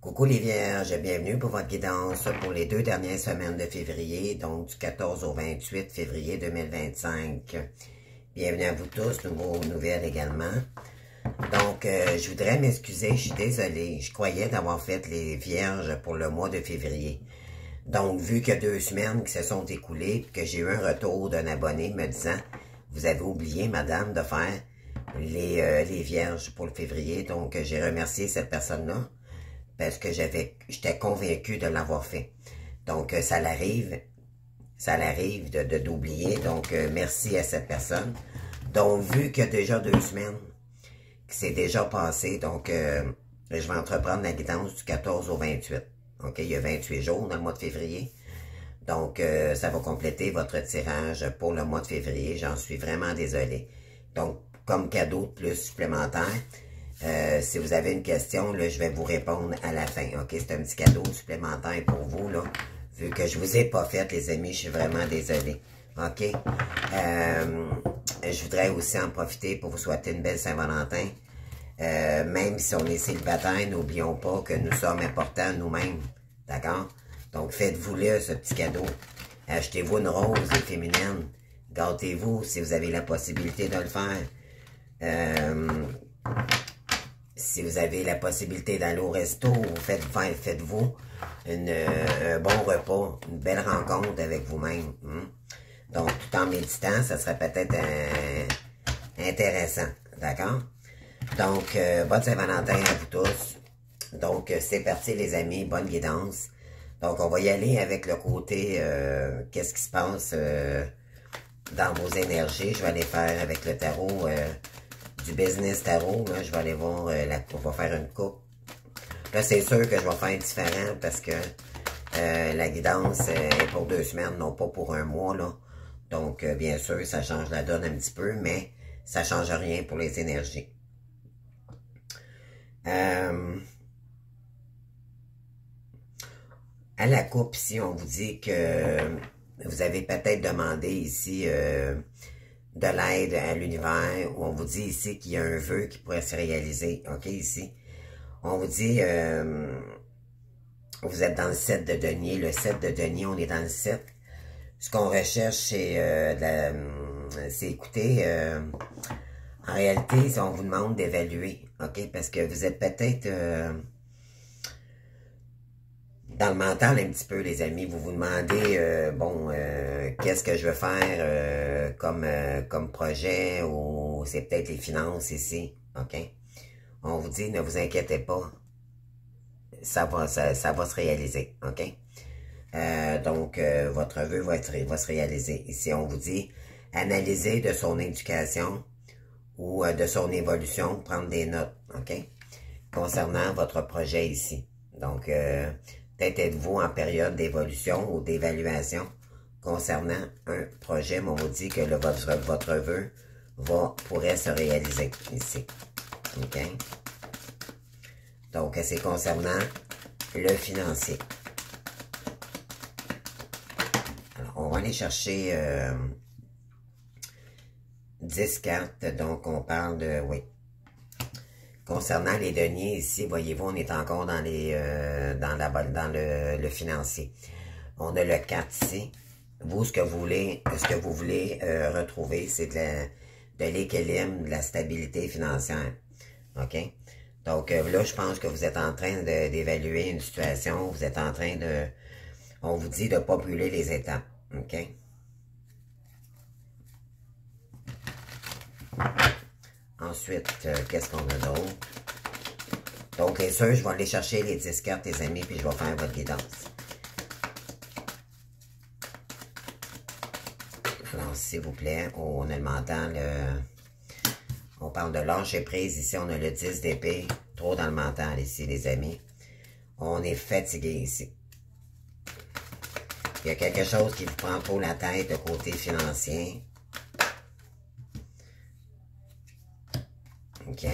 Coucou les Vierges, bienvenue pour votre guidance pour les 2 dernières semaines de février, donc du 14 au 28 février 2025. Bienvenue à vous tous, nouvelles également. Donc, je voudrais m'excuser, je suis désolée, je croyais d'avoir fait les Vierges pour le mois de février. Donc, vu que 2 semaines qui se sont écoulées, que j'ai eu un retour d'un abonné me disant « Vous avez oublié, madame, de faire les Vierges pour le février. » Donc, j'ai remercié cette personne-là. Parce que j'étais convaincu de l'avoir fait. Donc, ça l'arrive d'oublier. Donc, merci à cette personne. Donc, vu qu'il y a déjà 2 semaines qui s'est déjà passé, donc, je vais entreprendre la guidance du 14 au 28. OK, il y a 28 jours dans le mois de février. Donc, ça va compléter votre tirage pour le mois de février. J'en suis vraiment désolé. Donc, comme cadeau de plus supplémentaire, si vous avez une question, là, je vais vous répondre à la fin. OK, c'est un petit cadeau supplémentaire pour vous, là. Vu que je vous ai pas fait, les amis, je suis vraiment désolé. OK? Je voudrais aussi en profiter pour vous souhaiter une belle Saint-Valentin. Même si on est célibataire, n'oublions pas que nous sommes importants nous-mêmes. D'accord? Donc, faites-vous-le, ce petit cadeau. Achetez-vous une rose féminine. Gâtez-vous si vous avez la possibilité de le faire. Si vous avez la possibilité d'aller au resto, faites-vous un bon repas, une belle rencontre avec vous-même. Donc, tout en méditant, ça serait peut-être intéressant. D'accord? Donc, bonne Saint-Valentin à vous tous. Donc, c'est parti les amis, bonne guidance. Donc, on va y aller avec le côté, qu'est-ce qui se passe dans vos énergies. Je vais aller faire avec le tarot du business tarot. Là, je vais aller voir, on va faire une coupe. Là, c'est sûr que je vais faire différent parce que la guidance est pour 2 semaines, non pas pour un mois. Là. Donc, bien sûr, ça change la donne un petit peu, mais ça ne change rien pour les énergies. À la coupe, ici, on vous dit que vous avez peut-être demandé ici de l'aide à l'univers, où on vous dit ici qu'il y a un vœu qui pourrait se réaliser. OK, ici. On vous dit, vous êtes dans le 7 de denier. Le 7 de denier, on est dans le 7. Ce qu'on recherche, c'est écouter, en réalité, si on vous demande d'évaluer, OK, parce que vous êtes peut-être dans le mental un petit peu, les amis. Vous vous demandez, qu'est-ce que je veux faire comme projet, ou c'est peut-être les finances ici, OK? On vous dit, ne vous inquiétez pas, ça va se réaliser, OK? Donc, votre vœu va se réaliser. Ici, on vous dit, analyser de son éducation ou de son évolution, prendre des notes, OK? Concernant votre projet ici. Donc, peut-être êtes-vous en période d'évolution ou d'évaluation concernant un projet, mais on vous dit que votre vœu pourrait se réaliser ici. OK? Donc, c'est concernant le financier. Alors, on va aller chercher 10 cartes. Donc, on parle de... Oui. Concernant les deniers, ici, voyez-vous, on est encore dans le financier. On a le 4 ici. Vous, ce que vous voulez retrouver, c'est de l'équilibre, de la stabilité financière. OK? Donc, là, je pense que vous êtes en train d'évaluer une situation. Vous êtes en train de... On vous dit de ne pas brûler les étapes. OK? Ensuite, qu'est-ce qu'on a d'autre? Donc, les sûr, je vais aller chercher les 10 cartes, les amis, puis je vais faire votre guidance. Alors, s'il vous plaît, on a le mental, on parle de lâcher prise. Ici, on a le 10 d'épée, trop dans le mental ici, les amis. On est fatigué ici. Il y a quelque chose qui vous prend trop la tête de côté financier. OK.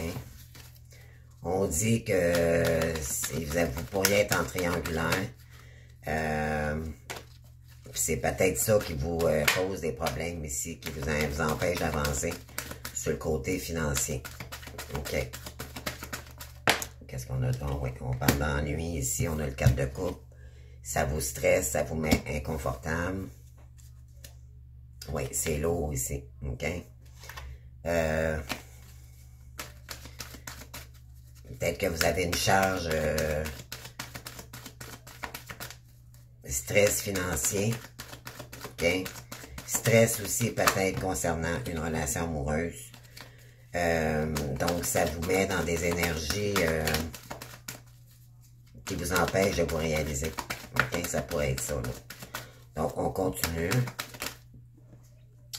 On dit que vous pourriez être en triangulaire. C'est peut-être ça qui vous cause des problèmes ici, qui vous empêche d'avancer sur le côté financier. OK. OK. qu'est-ce qu'on a donc? Oui, on parle d'ennui ici. On a le 4 de coupe. Ça vous stresse, ça vous met inconfortable. Oui, c'est lourd ici. OK? Peut-être que vous avez une charge stress financier. OK? Stress aussi peut-être concernant une relation amoureuse. Donc, ça vous met dans des énergies qui vous empêchent de vous réaliser. OK? Ça pourrait être ça, là. Donc, on continue.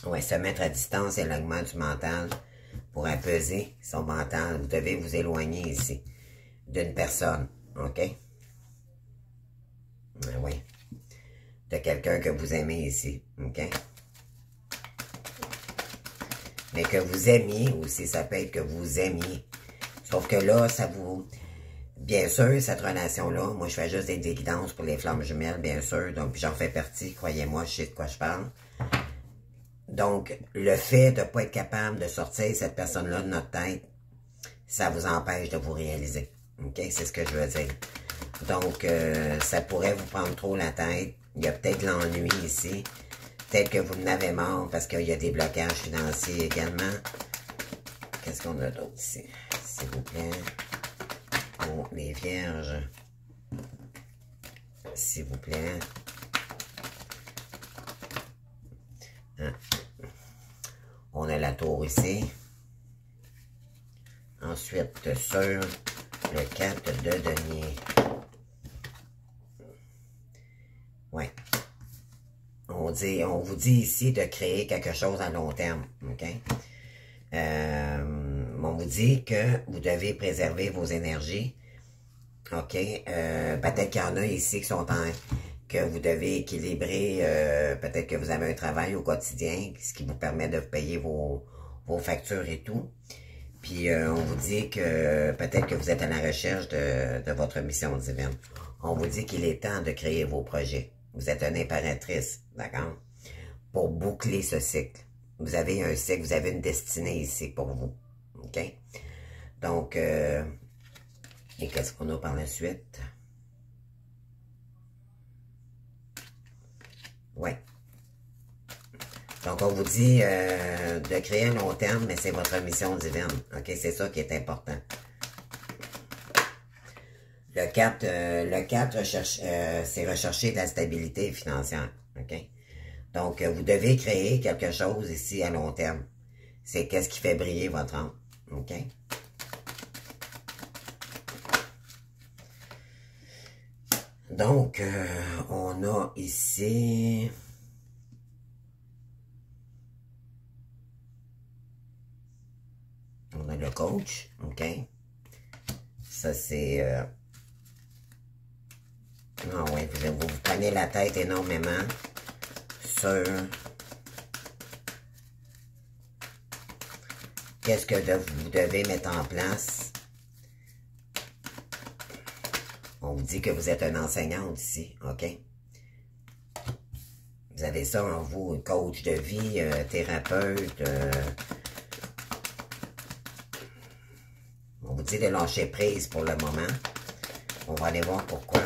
Oui, se mettre à distance et l'éloignement du mental pour apaiser son mental. Vous devez vous éloigner ici d'une personne. OK? Oui. De quelqu'un que vous aimez ici. OK? Mais que vous aimiez aussi, ça peut être que vous aimiez. Sauf que là, ça vous... Bien sûr, cette relation-là, moi, je fais juste des guidances pour les flammes jumelles, bien sûr. Donc, j'en fais partie, croyez-moi, je sais de quoi je parle. Donc, le fait de ne pas être capable de sortir cette personne-là de notre tête, ça vous empêche de vous réaliser. OK? C'est ce que je veux dire. Donc, ça pourrait vous prendre trop la tête. Il y a peut-être l'ennui ici. Peut-être que vous en avez marre parce qu'il y a des blocages financiers également. Qu'est-ce qu'on a d'autre ici? S'il vous plaît. Oh, les vierges. S'il vous plaît. Hein? On a la tour ici. Ensuite, sur le 4 de denier. Ouais. On vous dit ici de créer quelque chose à long terme. OK? On vous dit que vous devez préserver vos énergies. OK? Peut-être qu'il y en a ici qui sont que vous devez équilibrer. Peut-être que vous avez un travail au quotidien, ce qui vous permet de payer vos factures et tout. Puis on vous dit que peut-être que vous êtes à la recherche de votre mission divine. On vous dit qu'il est temps de créer vos projets. Vous êtes une impératrice, d'accord? Pour boucler ce cycle. Vous avez un cycle, vous avez une destinée ici pour vous. OK? Donc, et qu'est-ce qu'on a par la suite? Ouais. Donc, on vous dit de créer un long terme, mais c'est votre mission divine. OK? C'est ça qui est important. Le 4 c'est rechercher de la stabilité financière. OK? Donc, vous devez créer quelque chose ici à long terme. C'est qu'est-ce qui fait briller votre âme. OK? Donc, on a ici... On a le coach. OK? Ça, c'est... Ah oui, vous prenez la tête énormément sur qu'est-ce que vous devez mettre en place. On vous dit que vous êtes un enseignant ici, OK? Vous avez ça en vous, coach de vie, thérapeute. On vous dit de lâcher prise pour le moment. On va aller voir pourquoi.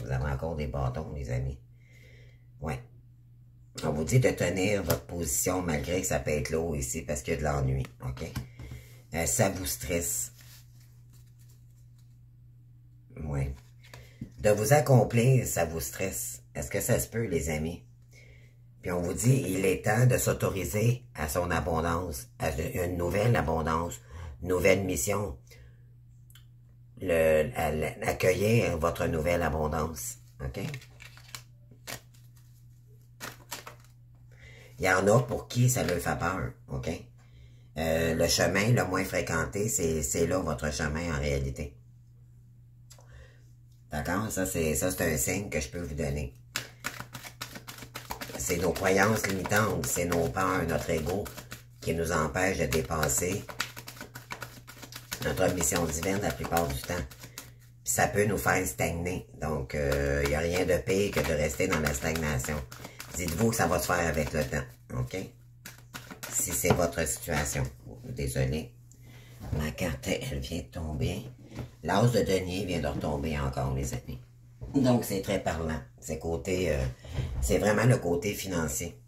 Vous avez encore des bâtons, les amis. Ouais. On vous dit de tenir votre position malgré que ça peut être lourd ici parce qu'il y a de l'ennui. OK? Ça vous stresse. Oui. De vous accomplir, ça vous stresse. Est-ce que ça se peut, les amis? Puis on vous dit, il est temps de s'autoriser à son abondance, à une nouvelle abondance, nouvelle mission. Accueillir votre nouvelle abondance. OK? Il y en a pour qui ça leur fait peur. OK? Le chemin le moins fréquenté, c'est là votre chemin en réalité. D'accord? Ça, c'est un signe que je peux vous donner. C'est nos croyances limitantes, c'est nos peurs, notre ego qui nous empêche de dépasser notre mission divine la plupart du temps. Puis ça peut nous faire stagner. Donc, il n'y a rien de pire que de rester dans la stagnation. Dites-vous que ça va se faire avec le temps. OK? Si c'est votre situation. Désolé. Ma carte, elle vient de tomber. L'as de denier vient de retomber encore, les amis. Donc, c'est très parlant. C'est vraiment le côté financier.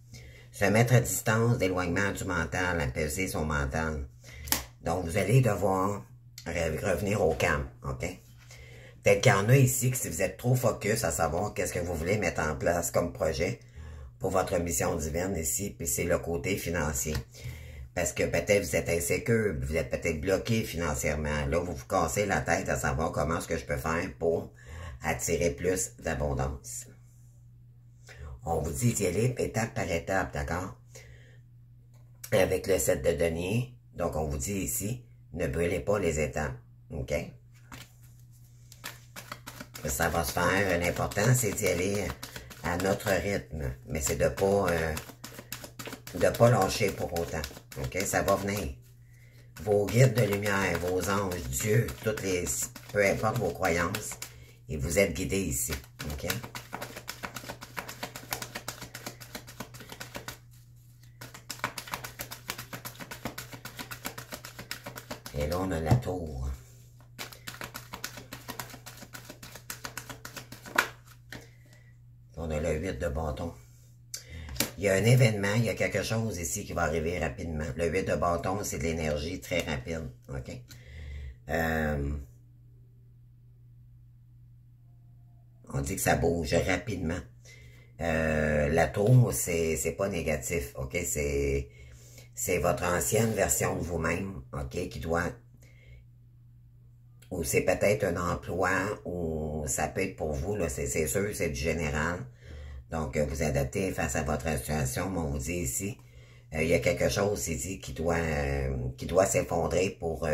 Se mettre à distance d'éloignement du mental, apaiser son mental. Donc, vous allez devoir revenir au calme, OK? Peut-être qu'il y en a ici que si vous êtes trop focus à savoir qu'est-ce que vous voulez mettre en place comme projet pour votre mission divine ici, puis c'est le côté financier. Parce que peut-être vous êtes insécure, vous êtes peut-être bloqué financièrement. Là, vous vous cassez la tête à savoir comment est-ce que je peux faire pour attirer plus d'abondance. On vous dit d'y aller étape par étape, d'accord? Avec le 7 de denier, donc on vous dit ici, ne brûlez pas les étapes, ok? Ça va se faire, l'important c'est d'y aller à notre rythme, mais c'est de pas lâcher pour autant, ok? Ça va venir. Vos guides de lumière, vos anges, Dieu, peu importe vos croyances, et vous êtes guidés ici, ok? Et là, on a la tour. On a le 8 de bâton. Il y a un événement, il y a quelque chose ici qui va arriver rapidement. Le 8 de bâton, c'est de l'énergie très rapide. OK? On dit que ça bouge rapidement. La tour, c'est pas négatif. OK? C'est votre ancienne version de vous-même, OK, qui doit... Ou c'est peut-être un emploi, ou ça peut être pour vous, là, c'est sûr, c'est du général. Donc, vous adaptez face à votre situation, mais on vous dit ici, il y a quelque chose ici qui doit s'effondrer pour...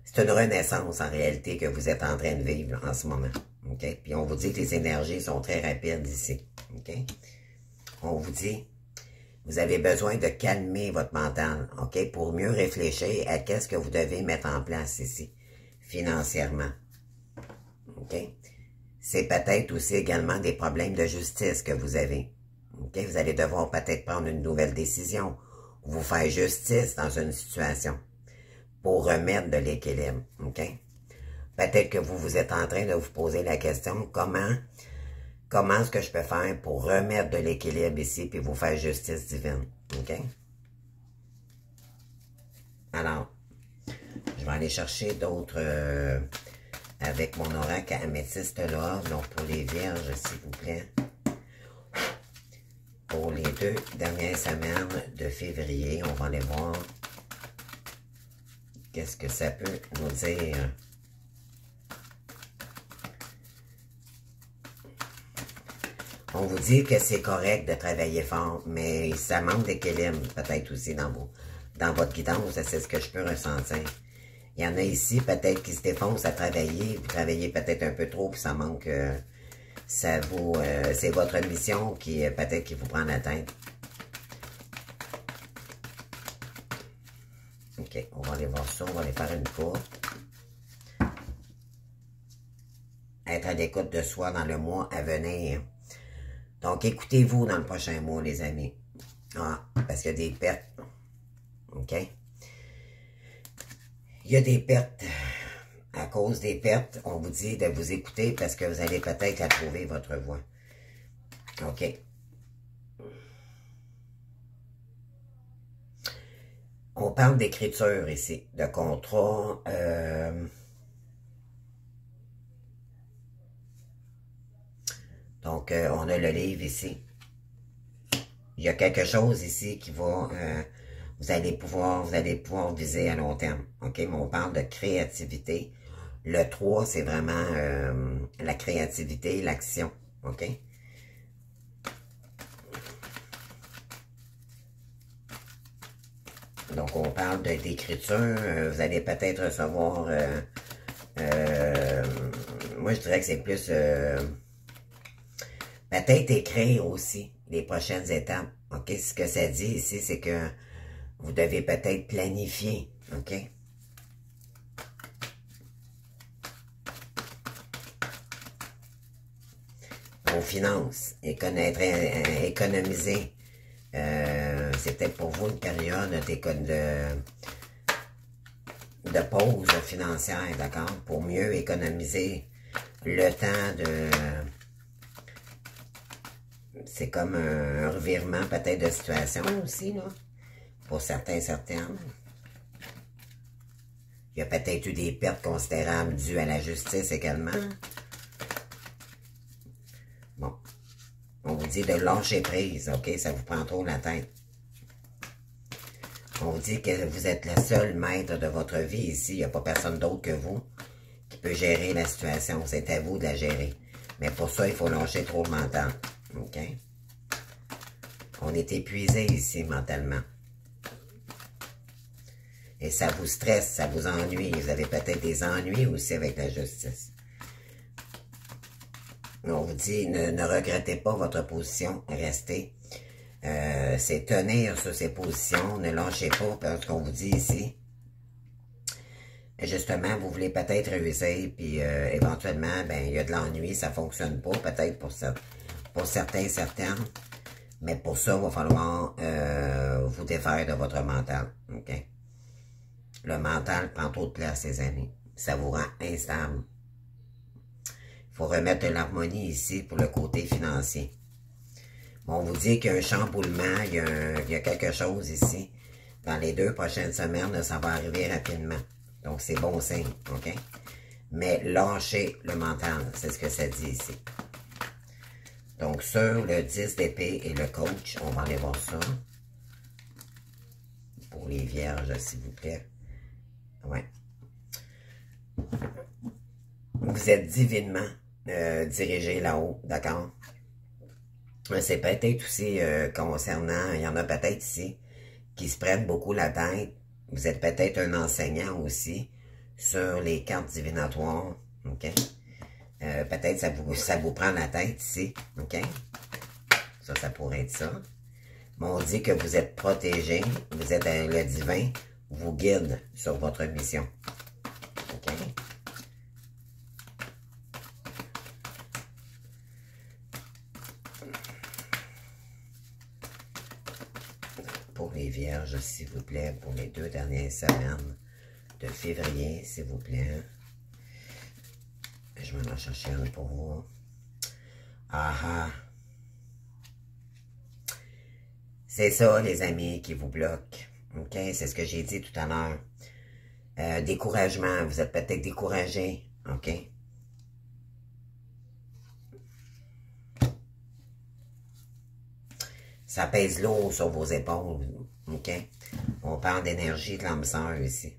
c'est une renaissance, en réalité, que vous êtes en train de vivre en ce moment, OK? Puis on vous dit que les énergies sont très rapides ici, OK? On vous dit... Vous avez besoin de calmer votre mental, OK, pour mieux réfléchir à qu'est-ce que vous devez mettre en place ici, financièrement, OK? C'est peut-être aussi également des problèmes de justice que vous avez, OK? Vous allez devoir peut-être prendre une nouvelle décision, ou vous faire justice dans une situation, pour remettre de l'équilibre, OK? Peut-être que vous êtes en train de vous poser la question, Comment est-ce que je peux faire pour remettre de l'équilibre ici puis vous faire justice divine? OK? Alors, je vais aller chercher d'autres avec mon oracle améthyste là. Donc, pour les vierges, s'il vous plaît. Pour les 2 dernières semaines de février, on va aller voir qu'est-ce que ça peut nous dire. On vous dit que c'est correct de travailler fort, mais ça manque d'équilibre peut-être aussi dans votre guidance, c'est ce que je peux ressentir. Il y en a ici peut-être qui se défoncent à travailler, vous travaillez peut-être un peu trop, puis ça manque, c'est votre mission qui peut-être qui vous prend la tête. Ok, on va aller voir ça, on va aller faire une courte. Être à l'écoute de soi dans le mois à venir. Donc, écoutez-vous dans le prochain mois, les amis. Ah, parce qu'il y a des pertes. OK? Il y a des pertes. À cause des pertes, on vous dit de vous écouter parce que vous allez peut-être la trouver, votre voix. OK? On parle d'écriture ici, de contrat. Donc, on a le livre ici. Il y a quelque chose ici qui va... vous allez pouvoir viser à long terme. OK? Mais on parle de créativité. Le 3, c'est vraiment la créativité, l'action. OK? Donc, on parle d'écriture. Vous allez peut-être recevoir... moi, je dirais que c'est plus... peut-être écrire aussi les prochaines étapes. OK? Ce que ça dit ici, c'est que vous devez peut-être planifier. OK? Vos finances. Économiser. de pause financière, d'accord? Pour mieux économiser le temps de... C'est comme un revirement peut-être de situation aussi, là. Pour certains, certaines. Il y a peut-être eu des pertes considérables dues à la justice également. Bon. On vous dit de lâcher prise, OK? Ça vous prend trop la tête. On vous dit que vous êtes le seul maître de votre vie ici. Il n'y a pas personne d'autre que vous qui peut gérer la situation. C'est à vous de la gérer. Mais pour ça, il faut lâcher trop le mental. OK? On est épuisé ici mentalement. Et ça vous stresse, ça vous ennuie. Vous avez peut-être des ennuis aussi avec la justice. On vous dit, ne regrettez pas votre position, restez. C'est tenir sur ces positions, ne lâchez pas, parce qu'on vous dit ici. Justement, vous voulez peut-être réussir, puis éventuellement, ben il y a de l'ennui, ça fonctionne pas, peut-être pour certains, certaines. Mais pour ça, il va falloir vous défaire de votre mental, OK? Le mental prend trop de place, les amis. Ça vous rend instable. Il faut remettre de l'harmonie ici pour le côté financier. Bon, on vous dit qu'il y a un chamboulement, il y a quelque chose ici. Dans les 2 prochaines semaines, ça va arriver rapidement. Donc, c'est bon signe, OK? Mais lâchez le mental, c'est ce que ça dit ici. Donc, sur le 10 d'épée et le coach, on va aller voir ça. Pour les vierges, s'il vous plaît. Ouais. Vous êtes divinement dirigé là-haut, d'accord? C'est peut-être aussi concernant, il y en a peut-être ici, qui se prennent beaucoup la tête. Vous êtes peut-être un enseignant aussi sur les cartes divinatoires, ok? Peut-être ça vous prend la tête ici, ok? Ça pourrait être ça. Mais on dit que vous êtes protégé, vous êtes le divin, vous guide sur votre mission. OK? Pour les vierges, s'il vous plaît, pour les 2 dernières semaines de février, s'il vous plaît. Je vais en chercher un pour vous. Ah ah! C'est ça, les amis, qui vous bloquent. OK? C'est ce que j'ai dit tout à l'heure. Découragement. Vous êtes peut-être découragé. OK? Ça pèse lourd sur vos épaules. OK? On parle d'énergie de l'âme sœur ici.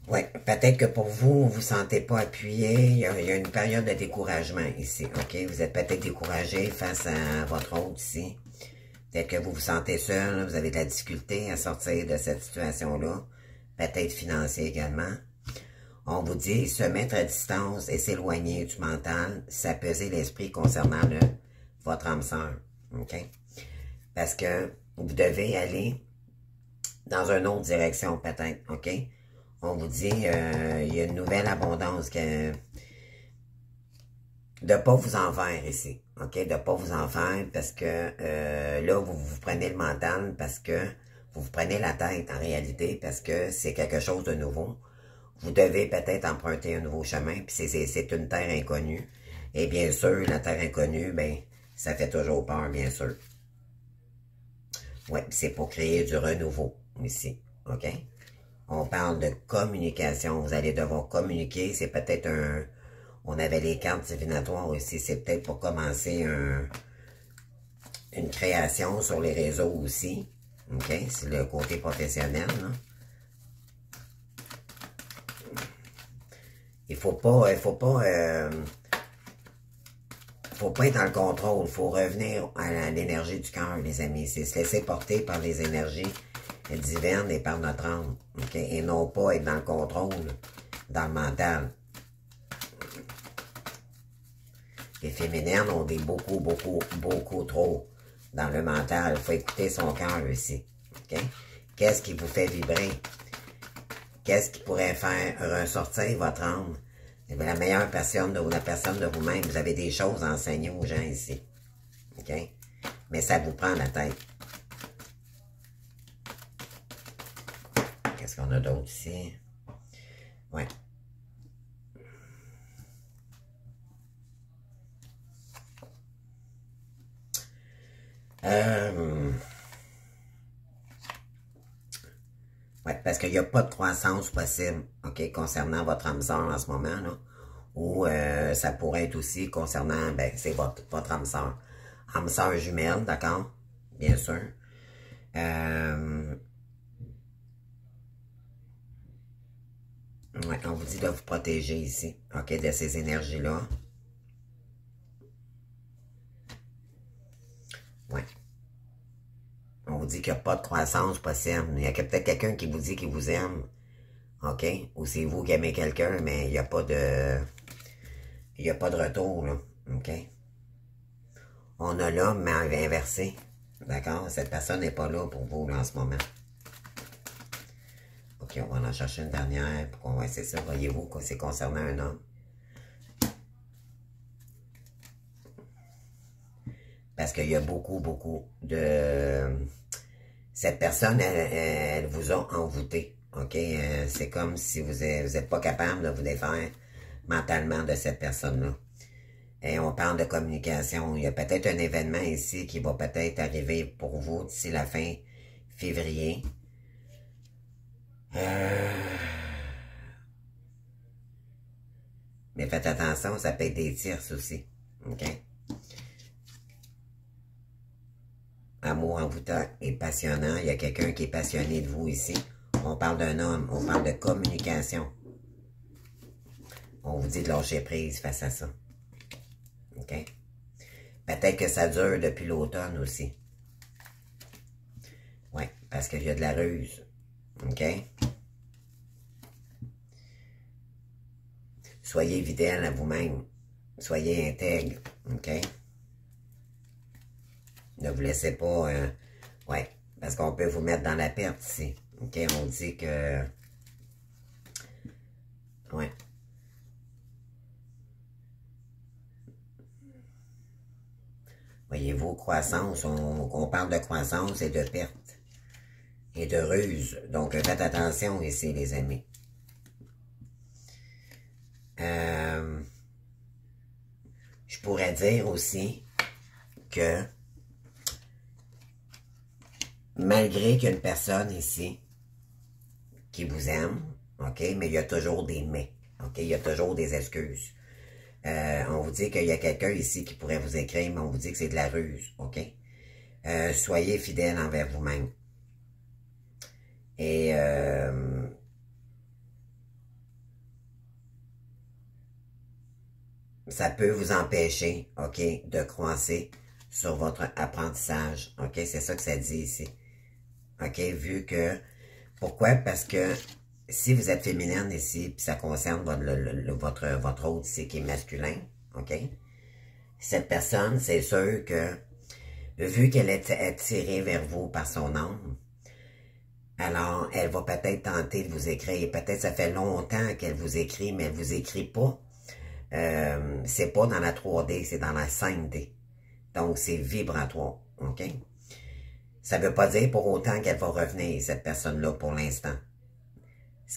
Oui, peut-être que pour vous, vous ne vous sentez pas appuyé. Il y a une période de découragement ici, OK? Vous êtes peut-être découragé face à votre hôte ici. Peut-être que vous vous sentez seul, vous avez de la difficulté à sortir de cette situation-là. Peut-être financier également. On vous dit se mettre à distance et s'éloigner du mental, s'apaiser l'esprit concernant votre âme sœur, OK? Parce que vous devez aller dans une autre direction, peut-être, OK? On vous dit, il y a une nouvelle abondance que de pas vous en faire ici, OK? De pas vous en faire parce que là, vous prenez le mental parce que vous prenez la tête en réalité parce que c'est quelque chose de nouveau. Vous devez peut-être emprunter un nouveau chemin, puis c'est une terre inconnue. Et bien sûr, la terre inconnue, ben, ça fait toujours peur, bien sûr. Ouais, c'est pour créer du renouveau ici, OK? On parle de communication. Vous allez devoir communiquer. C'est peut-être un... On avait les cartes divinatoires aussi. C'est peut-être pour commencer une création sur les réseaux aussi. OK? C'est le côté professionnel, là. Il faut pas être dans le contrôle. Il faut revenir à l'énergie du cœur, les amis. C'est se laisser porter par les énergies divine et par notre âme, OK? Et non pas être dans le contrôle, dans le mental. Les féminines ont des beaucoup trop dans le mental. Il faut écouter son cœur ici, OK? Qu'est-ce qui vous fait vibrer? Qu'est-ce qui pourrait faire ressortir votre âme? La meilleure personne la personne de vous-même. Vous avez des choses à enseigner aux gens ici, OK? Mais ça vous prend la tête. Qu'est-ce qu'on a d'autre ici? Ouais. Ouais, parce qu'il n'y a pas de croissance possible, OK, concernant votre âme sœur en ce moment, là. Ou ça pourrait être aussi concernant, ben, c'est votre âme sœur jumelle, d'accord? Bien sûr. Ouais, on vous dit de vous protéger ici, OK, de ces énergies-là. Ouais. On vous dit qu'il n'y a pas de croissance possible. Il y a peut-être quelqu'un qui vous dit qu'il vous aime, OK? Ou c'est vous qui aimez quelqu'un, mais il n'y a pas de... Il n'y a pas de retour, là, OK? On a l'homme, mais inversé, d'accord? Cette personne n'est pas là pour vous, là, en ce moment. OK, on va en chercher une dernière, pour qu'on va essayer ça. Voyez-vous, c'est concernant un homme. Parce qu'il y a beaucoup de... Cette personne, elle vous a envoûté, OK? C'est comme si vous n'êtes pas capable de vous défaire mentalement de cette personne-là. Et on parle de communication. Il y a peut-être un événement ici qui va peut-être arriver pour vous d'ici la fin février. Mais faites attention, ça peut être des tierces aussi, OK? Amour envoûtant et passionnant. Il y a quelqu'un qui est passionné de vous ici. On parle d'un homme. On parle de communication. On vous dit de lâcher prise face à ça. OK? Peut-être que ça dure depuis l'automne aussi. Oui, parce qu'il y a de la ruse. OK? Soyez fidèle à vous-même. Soyez intègre. OK? Ne vous laissez pas... ouais, parce qu'on peut vous mettre dans la perte ici. OK? On dit que... Ouais. Voyez-vous, croissance, on parle de croissance et de perte. Et de ruse. Donc, faites attention ici, les amis. Je pourrais dire aussi que malgré qu'il y a une personne ici qui vous aime, OK, mais il y a toujours des mais, OK, il y a toujours des excuses. On vous dit qu'il y a quelqu'un ici qui pourrait vous écrire, mais on vous dit que c'est de la ruse, OK? Soyez fidèle envers vous-même. Et ça peut vous empêcher, OK, de croiser sur votre apprentissage, OK? C'est ça que ça dit ici. OK, vu que... Pourquoi? Parce que si vous êtes féminine ici, puis ça concerne votre autre ici qui est masculin, OK? Cette personne, c'est sûr que, vu qu'elle est attirée vers vous par son âme, alors elle va peut-être tenter de vous écrire. Peut-être ça fait longtemps qu'elle vous écrit, mais elle vous écrit pas. C'est pas dans la 3D, c'est dans la 5D. Donc, c'est vibratoire, OK? Ça veut pas dire pour autant qu'elle va revenir, cette personne-là, pour l'instant.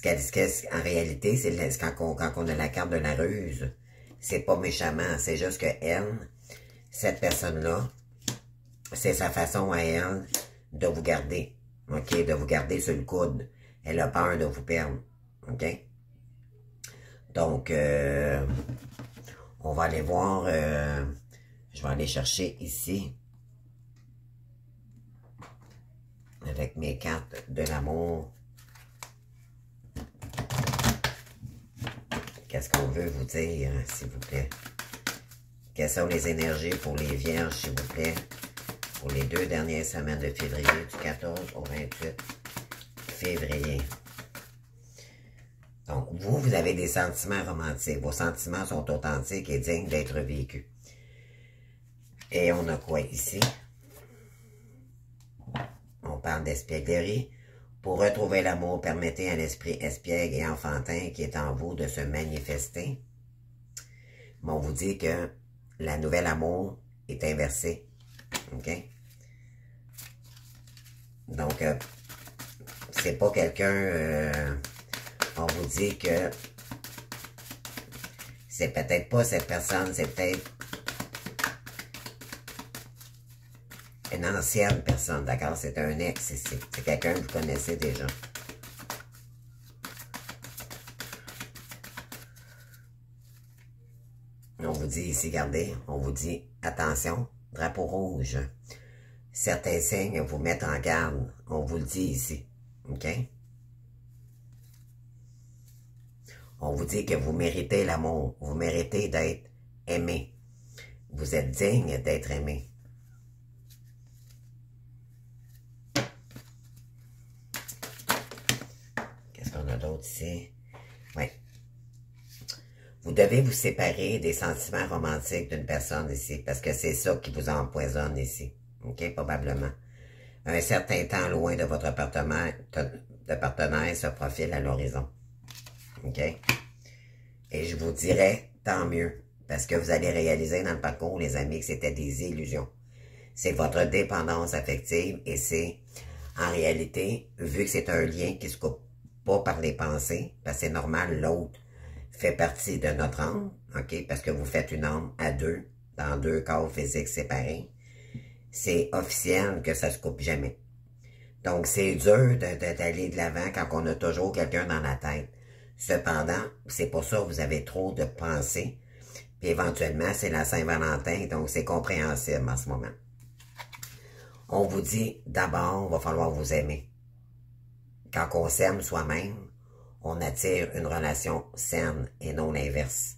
En réalité, c'est quand on a la carte de la ruse, c'est pas méchamment, c'est juste que elle, cette personne-là, c'est sa façon à elle de vous garder, OK? De vous garder sur le coude. Elle a peur de vous perdre, OK? Donc, on va aller voir, je vais aller chercher ici, avec mes cartes de l'amour. Qu'est-ce qu'on veut vous dire, s'il vous plaît? Quelles sont les énergies pour les vierges, s'il vous plaît? Pour les 2 dernières semaines de février, du 14 au 28 février. Donc, vous avez des sentiments romantiques. Vos sentiments sont authentiques et dignes d'être vécus. Et on a quoi ici? On parle d'espièglerie. Pour retrouver l'amour, permettez à l'esprit espiègle et enfantin qui est en vous de se manifester. Mais on vous dit que la nouvelle amour est inversée. OK? Donc, c'est pas quelqu'un, on vous dit que c'est peut-être pas cette personne, c'est peut-être une ancienne personne, d'accord? C'est un ex ici. C'est quelqu'un que vous connaissez déjà. On vous dit ici, regardez, on vous dit, attention, drapeau rouge. Certains signes vous mettent en garde. On vous le dit ici, ok? On vous dit que vous méritez l'amour. Vous méritez d'être aimé. Vous êtes digne d'être aimé. Qu'est-ce qu'on a d'autre ici? Oui. Vous devez vous séparer des sentiments romantiques d'une personne ici, parce que c'est ça qui vous empoisonne ici. OK? Probablement. Un certain temps loin de votre partenaire se profile à l'horizon. OK? Et je vous dirais, tant mieux, parce que vous allez réaliser dans le parcours, les amis, que c'était des illusions. C'est votre dépendance affective et c'est, en réalité, vu que c'est un lien qui se coupe pas par les pensées, parce que c'est normal, l'autre fait partie de notre âme, ok, parce que vous faites une âme à deux, dans deux corps physiques séparés, c'est officiel que ça se coupe jamais. Donc, c'est dur d'aller de l'avant quand on a toujours quelqu'un dans la tête. Cependant, c'est pour ça que vous avez trop de pensées, puis éventuellement, c'est la Saint-Valentin, donc c'est compréhensible en ce moment. On vous dit, d'abord, il va falloir vous aimer. Quand on s'aime soi-même, on attire une relation saine et non l'inverse.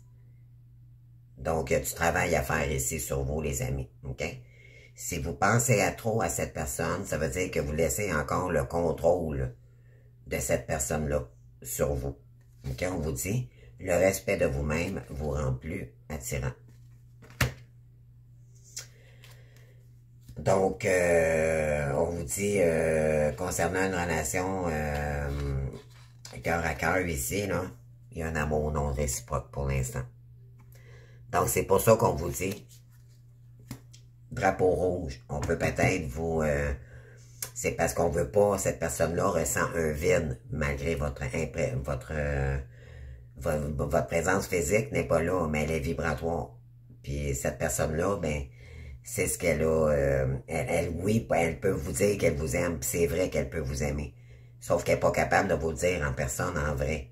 Donc, il y a du travail à faire ici sur vous, les amis. OK? Si vous pensez à trop à cette personne, ça veut dire que vous laissez encore le contrôle de cette personne-là sur vous. OK? On vous dit, le respect de vous-même vous rend plus attirant. Donc, on vous dit, concernant une relation cœur à cœur ici, là, il y a un amour non réciproque pour l'instant. Donc, c'est pour ça qu'on vous dit, drapeau rouge, on peut peut-être vous... c'est parce qu'on veut pas, cette personne-là ressent un vide, malgré votre présence physique n'est pas là, mais elle est vibratoire. Puis cette personne-là, ben, c'est ce qu'elle a, oui, elle peut vous dire qu'elle vous aime, puis c'est vrai qu'elle peut vous aimer. Sauf qu'elle n'est pas capable de vous le dire en personne, en vrai.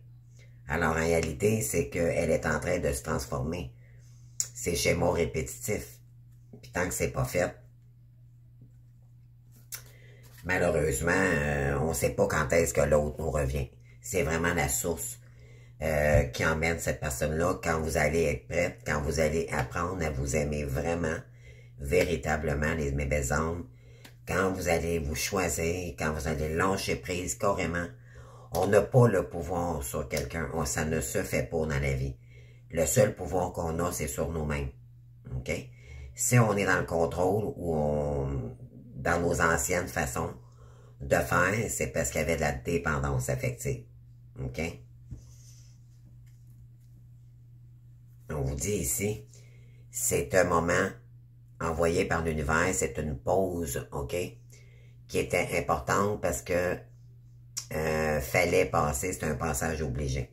Alors, en réalité, c'est qu'elle est en train de se transformer. C'est schéma répétitif. Puis tant que c'est pas fait, malheureusement, on ne sait pas quand est-ce que l'autre nous revient. C'est vraiment la source qui emmène cette personne-là quand vous allez être prête, quand vous allez apprendre à vous aimer vraiment, véritablement, mes belles âmes, quand vous allez vous choisir, quand vous allez lâcher prise carrément. On n'a pas le pouvoir sur quelqu'un, ça ne se fait pas dans la vie. Le seul pouvoir qu'on a, c'est sur nous-mêmes. OK? Si on est dans le contrôle ou dans nos anciennes façons de faire, c'est parce qu'il y avait de la dépendance affective. OK? On vous dit ici, c'est un moment envoyé par l'univers, c'est une pause, OK? Qui était importante parce que fallait passer, c'est un passage obligé.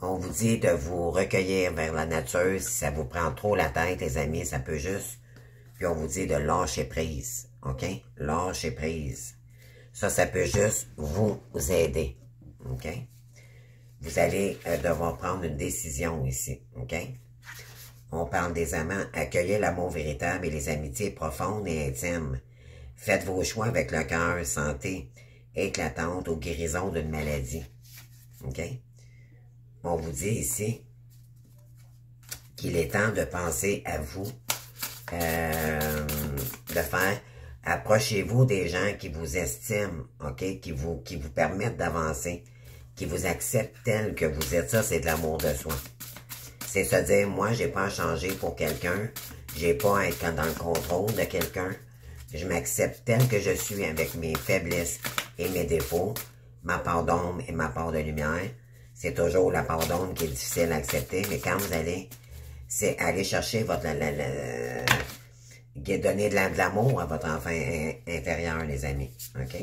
On vous dit de vous recueillir vers la nature. Si ça vous prend trop la tête, les amis, ça peut juste... Puis on vous dit de lâcher prise, OK? Lâcher prise. Ça peut juste vous aider, OK? Vous allez devoir prendre une décision ici, OK? On parle des amants. Accueillez l'amour véritable et les amitiés profondes et intimes. Faites vos choix avec le cœur, santé éclatante ou guérison d'une maladie. OK? On vous dit ici qu'il est temps de penser à vous, de faire, approchez-vous des gens qui vous estiment, OK? Qui vous permettent d'avancer, qui vous acceptent tel que vous êtes. Ça, c'est de l'amour de soi. C'est se dire, moi, j'ai pas à changer pour quelqu'un, j'ai pas à être dans le contrôle de quelqu'un. Je m'accepte tel que je suis avec mes faiblesses et mes défauts, ma part d'ombre et ma part de lumière. C'est toujours la part d'ombre qui est difficile à accepter, mais quand vous allez, c'est aller chercher votre, donner de l'amour à votre enfant intérieur, les amis, OK?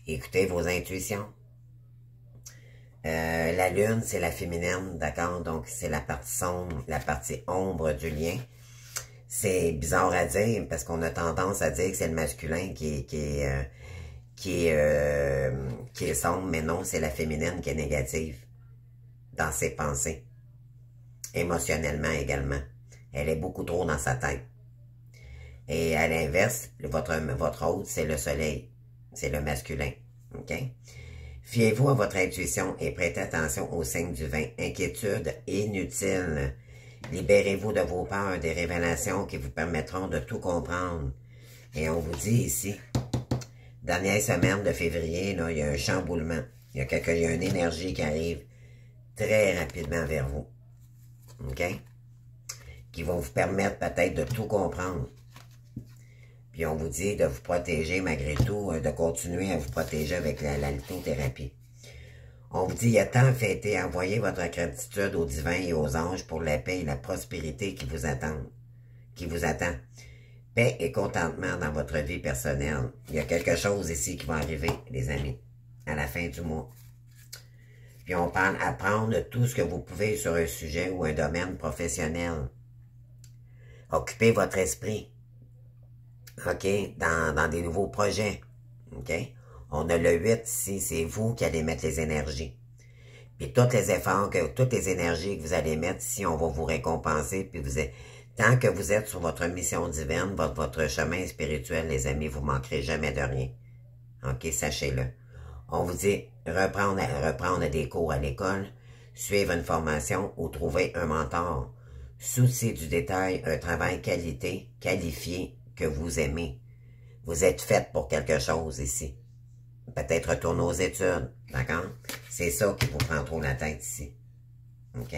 Écoutez vos intuitions. La lune, c'est la féminine, d'accord? Donc, c'est la partie sombre, la partie ombre du lien. C'est bizarre à dire, parce qu'on a tendance à dire que c'est le masculin qui est sombre, mais non, c'est la féminine qui est négative dans ses pensées. Émotionnellement également. Elle est beaucoup trop dans sa tête. Et à l'inverse, votre hôte, c'est le soleil. C'est le masculin. OK? Fiez-vous à votre intuition et prêtez attention aux signes du vin. Inquiétude inutile. Libérez-vous de vos peurs, des révélations qui vous permettront de tout comprendre. Et on vous dit ici, dernière semaine de février, là, il y a un chamboulement. Il y a une énergie qui arrive très rapidement vers vous. OK? Qui va vous permettre peut-être de tout comprendre. Puis on vous dit de vous protéger malgré tout, de continuer à vous protéger avec la lithothérapie. On vous dit, il y a tant fêté, envoyez votre gratitude aux divins et aux anges pour la paix et la prospérité qui vous attendent. Qui vous attend. Paix et contentement dans votre vie personnelle. Il y a quelque chose ici qui va arriver, les amis, à la fin du mois. Puis on parle apprendre tout ce que vous pouvez sur un sujet ou un domaine professionnel. Occupez votre esprit. OK? Dans des nouveaux projets. OK? On a le 8 ici, c'est vous qui allez mettre les énergies. Puis tous les efforts, toutes les énergies que vous allez mettre ici, on va vous récompenser. Puis tant que vous êtes sur votre mission divine, votre chemin spirituel, les amis, vous ne manquerez jamais de rien. OK? Sachez-le. On vous dit reprendre des cours à l'école, suivre une formation ou trouver un mentor. Souci du détail, un travail qualifié que vous aimez. Vous êtes fait pour quelque chose ici. Peut-être retourner aux études, d'accord? C'est ça qui vous prend trop la tête ici. OK?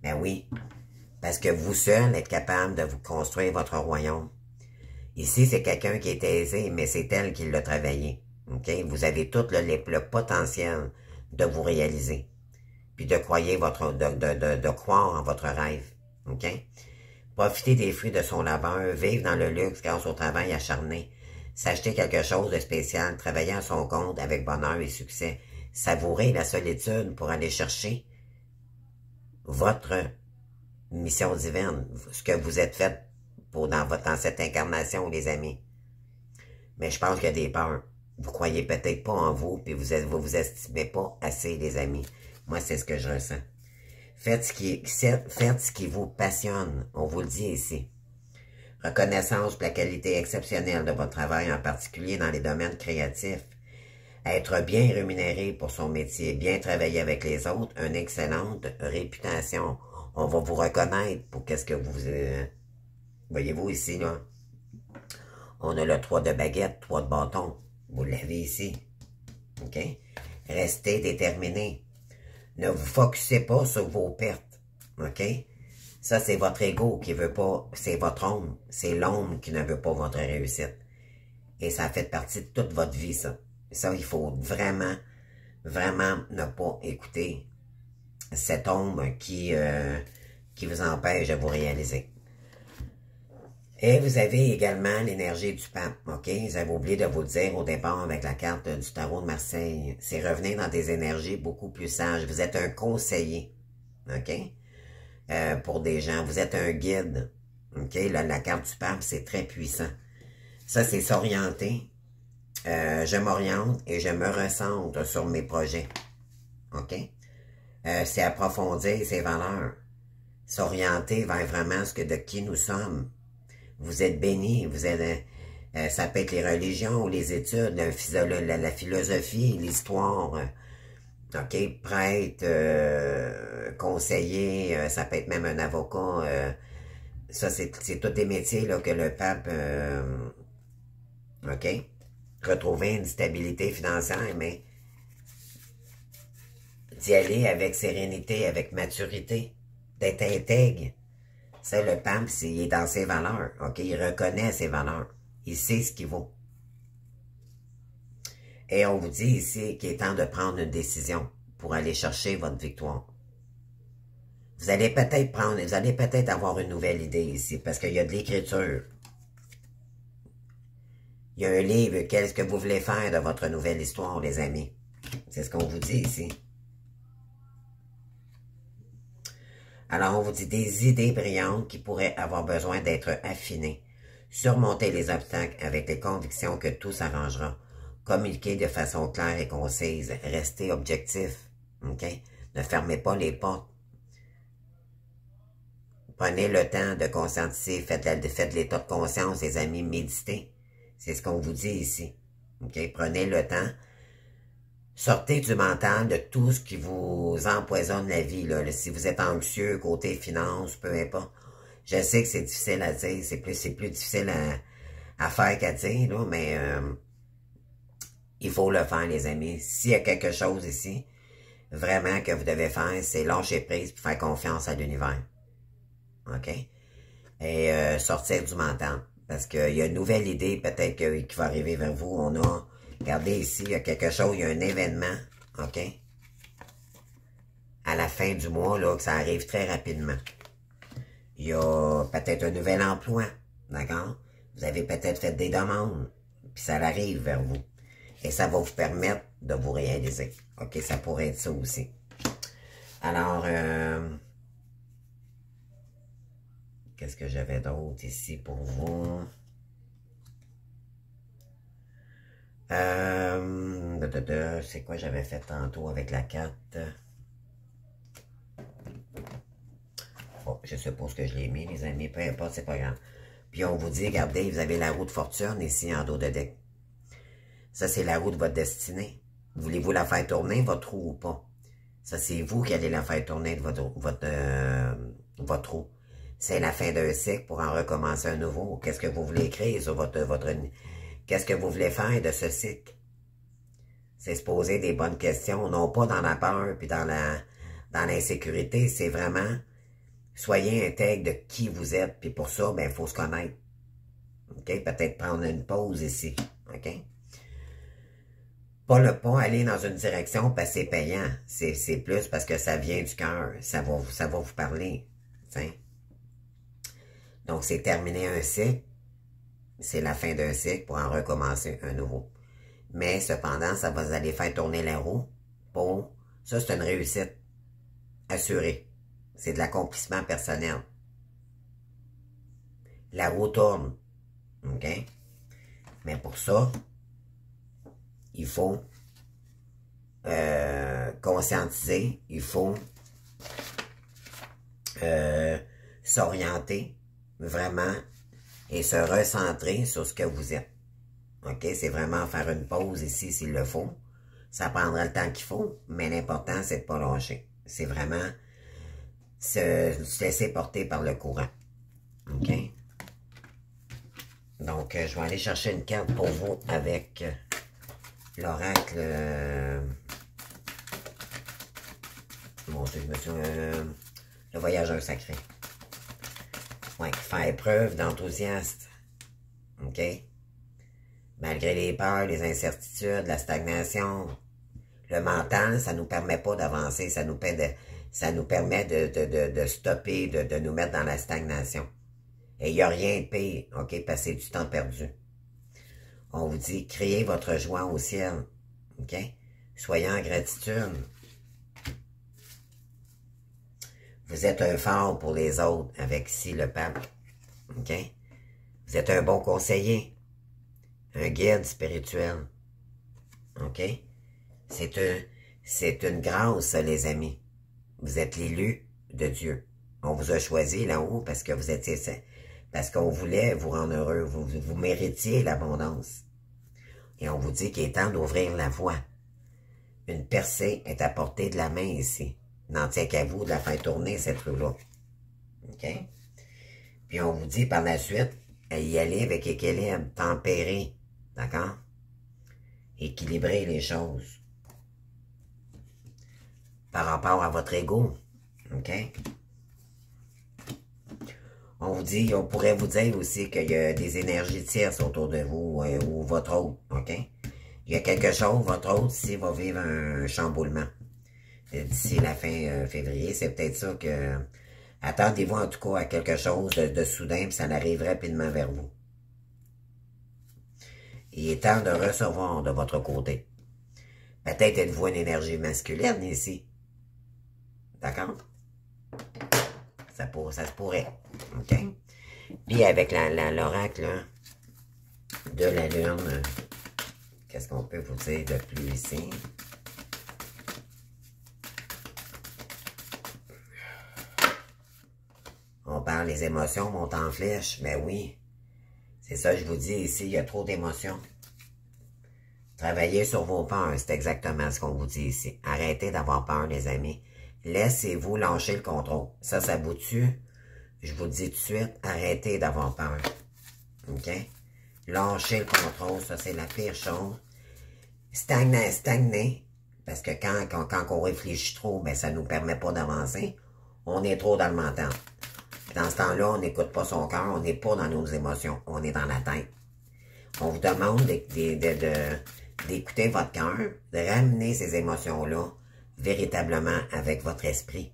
Ben oui, parce que vous seul êtes capable de vous construire votre royaume. Ici, c'est quelqu'un qui est aisé, mais c'est elle qui l'a travaillé. OK? Vous avez tout le potentiel de vous réaliser. Puis de croire en votre rêve. OK? Profitez des fruits de son labeur, vivre dans le luxe grâce au travail acharné, s'acheter quelque chose de spécial, travailler à son compte avec bonheur et succès, savourer la solitude pour aller chercher votre mission divine, ce que vous êtes fait dans cette incarnation, les amis. Mais je pense qu'il y a des peurs. Vous croyez peut-être pas en vous, puis vous estimez pas assez, les amis. Moi, c'est ce que je ressens. Faites ce qui vous passionne, on vous le dit ici. Reconnaissance pour la qualité exceptionnelle de votre travail, en particulier dans les domaines créatifs. Être bien rémunéré pour son métier, bien travailler avec les autres, une excellente réputation. On va vous reconnaître pour qu'est-ce que vous... voyez-vous ici, là? On a le 3 de baguette, 3 de bâton. Vous l'avez ici. OK? Restez déterminé. Ne vous focussez pas sur vos pertes. OK? Ça, c'est votre ego qui veut pas, c'est votre ombre. C'est l'ombre qui ne veut pas votre réussite. Et ça fait partie de toute votre vie, ça. Ça, il faut vraiment, vraiment ne pas écouter cette ombre qui vous empêche de vous réaliser. Et vous avez également l'énergie du pape, OK? Vous avez oublié de vous le dire au départ avec la carte du tarot de Marseille. C'est revenir dans des énergies beaucoup plus sages. Vous êtes un conseiller, OK? Pour des gens. Vous êtes un guide, OK? La carte du pape, c'est très puissant. Ça, c'est s'orienter. Je m'oriente et je me recentre sur mes projets, OK? C'est approfondir ses valeurs. S'orienter vers vraiment de qui nous sommes. Vous êtes bénis, ça peut être les religions ou les études, la philosophie, l'histoire, OK, prêtre, conseiller, ça peut être même un avocat, ça c'est tous des métiers là, que le pape, OK, retrouver une stabilité financière, mais d'y aller avec sérénité, avec maturité, d'être intègre. Ça, le pape, il est dans ses valeurs, OK? Il reconnaît ses valeurs. Il sait ce qu'il vaut. Et on vous dit ici qu'il est temps de prendre une décision pour aller chercher votre victoire. Vous allez peut-être avoir une nouvelle idée ici, parce qu'il y a de l'écriture. Il y a un livre, qu'est-ce que vous voulez faire de votre nouvelle histoire, les amis? C'est ce qu'on vous dit ici. Alors, on vous dit des idées brillantes qui pourraient avoir besoin d'être affinées. Surmonter les obstacles avec les convictions que tout s'arrangera. Communiquer de façon claire et concise. Restez objectif. OK? Ne fermez pas les portes. Prenez le temps de conscientiser. Faites l'état de conscience, les amis. Méditez. C'est ce qu'on vous dit ici. OK? Prenez le temps. Sortez du mental de tout ce qui vous empoisonne la vie. Là. Si vous êtes anxieux, côté finance, peu importe. Je sais que c'est difficile à dire. C'est plus difficile à faire qu'à dire, là, mais il faut le faire, les amis. S'il y a quelque chose ici, vraiment que vous devez faire, c'est lâcher prise et faire confiance à l'univers. OK? Et sortir du mental. Parce qu'il y a une nouvelle idée peut-être qui va arriver vers vous. On a, regardez ici, il y a quelque chose, il y a un événement, OK? À la fin du mois, là, que ça arrive très rapidement. Il y a peut-être un nouvel emploi, d'accord? Vous avez peut-être fait des demandes, puis ça arrive vers vous. Et ça va vous permettre de vous réaliser. OK, ça pourrait être ça aussi. Alors, qu'est-ce que j'avais d'autre ici pour vous? C'est quoi j'avais fait tantôt avec la carte? Bon, je suppose que je l'ai mis, les amis. Peu importe, c'est pas grave. Puis on vous dit, regardez, vous avez la roue de fortune ici en dos de deck. Ça, c'est la roue de votre destinée. Voulez-vous la faire tourner, votre roue ou pas? Ça, c'est vous qui allez la faire tourner de votre roue. C'est la fin d'un cycle pour en recommencer un nouveau. Qu'est-ce que vous voulez écrire sur qu'est-ce que vous voulez faire de ce cycle? C'est se poser des bonnes questions, non pas dans la peur puis dans l'insécurité. C'est vraiment, soyez intègre de qui vous êtes. Puis pour ça, ben, il faut se connaître. OK? Peut-être prendre une pause ici. OK? Pas aller dans une direction parce que c'est payant. C'est plus parce que ça vient du cœur. Ça va vous parler. T'sais. Donc, c'est terminer un cycle. C'est la fin d'un cycle pour en recommencer un nouveau. Mais cependant, ça va vous aller faire tourner la roue. Ça, c'est une réussite assurée. C'est de l'accomplissement personnel. La roue tourne. OK? Mais pour ça, il faut conscientiser, il faut s'orienter vraiment et se recentrer sur ce que vous êtes. OK? C'est vraiment faire une pause ici s'il le faut. Ça prendra le temps qu'il faut, mais l'important, c'est de ne pas lâcher. C'est vraiment se laisser porter par le courant. OK? Donc, je vais aller chercher une carte pour vous avec l'oracle. Mon Dieu, monsieur. Le voyageur sacré. Ouais, faire preuve d'enthousiasme. OK? Malgré les peurs, les incertitudes, la stagnation, le mental, ça nous permet pas d'avancer. Ça nous permet de stopper, de nous mettre dans la stagnation. Et il n'y a rien de pire, OK? Passer du temps perdu. On vous dit, créez votre joie au ciel. OK? Soyez en gratitude. Vous êtes un phare pour les autres, avec ici le pape. OK? Vous êtes un bon conseiller. Un guide spirituel. OK? C'est une grâce, ça, les amis. Vous êtes l'élu de Dieu. On vous a choisi là-haut parce que vous étiez... Parce qu'on voulait vous rendre heureux. Vous méritiez l'abondance. Et on vous dit qu'il est temps d'ouvrir la voie. Une percée est à portée de la main ici. N'en tient qu'à vous de la faire tourner, cette roue-là. OK? Puis on vous dit par la suite, à y aller avec équilibre, tempérer. D'accord? Équilibrer les choses. Par rapport à votre ego. OK? On vous dit, on pourrait vous dire aussi qu'il y a des énergies tierces autour de vous ou votre hôte. OK? Il y a quelque chose, votre hôte ici va vivre un chamboulement. D'ici la fin février, c'est peut-être ça que... Attendez-vous en tout cas à quelque chose de soudain, puis ça arrive rapidement vers vous. Il est temps de recevoir de votre côté. Peut-être êtes-vous une énergie masculine ici. D'accord? Ça se pourrait. OK? Puis avec l'oracle de la lune, qu'est-ce qu'on peut vous dire de plus ici? On parle des émotions montent en flèche. Ben oui. C'est ça que je vous dis ici, il y a trop d'émotions. Travaillez sur vos peurs, c'est exactement ce qu'on vous dit ici. Arrêtez d'avoir peur, les amis. Laissez-vous lâcher le contrôle. Ça vous tue. Je vous dis tout de suite, arrêtez d'avoir peur. OK? Lâchez le contrôle, ça c'est la pire chose. Stagner. Parce que quand on réfléchit trop, ben ça nous permet pas d'avancer. On est trop dans le mental. Dans ce temps-là, on n'écoute pas son cœur, on n'est pas dans nos émotions, on est dans la tête. On vous demande d'écouter votre cœur, de ramener ces émotions-là véritablement avec votre esprit.